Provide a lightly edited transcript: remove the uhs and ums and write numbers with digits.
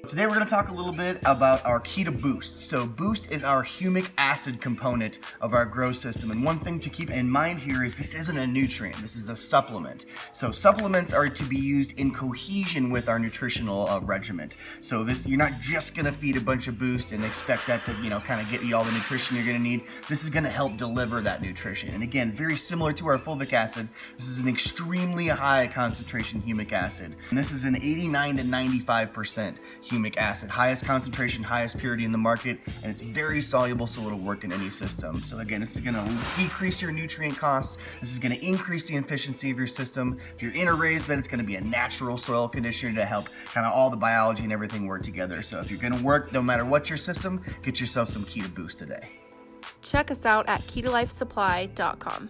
Today we're going to talk a little bit about our key to Boost. So Boost is our humic acid component of our grow system. And one thing to keep in mind here is this isn't a nutrient, this is a supplement. So supplements are to be used in cohesion with our nutritional regimen. So you're not just going to feed a bunch of Boost and expect that to, kind of get you all the nutrition you're going to need. This is going to help deliver that nutrition. And again, very similar to our fulvic acid, this is an extremely high concentration humic acid. And this is an 89 to 95% humic acid, highest concentration, highest purity in the market, and it's very soluble, so it'll work in any system. So again, this is going to decrease your nutrient costs. This is going to increase the efficiency of your system. If you're in a raised bed, it's going to be a natural soil conditioner to help kind of all the biology and everything work together. So if you're going to work, no matter what your system, get yourself some Key to Boost today. Check us out at keytolifesupply.com.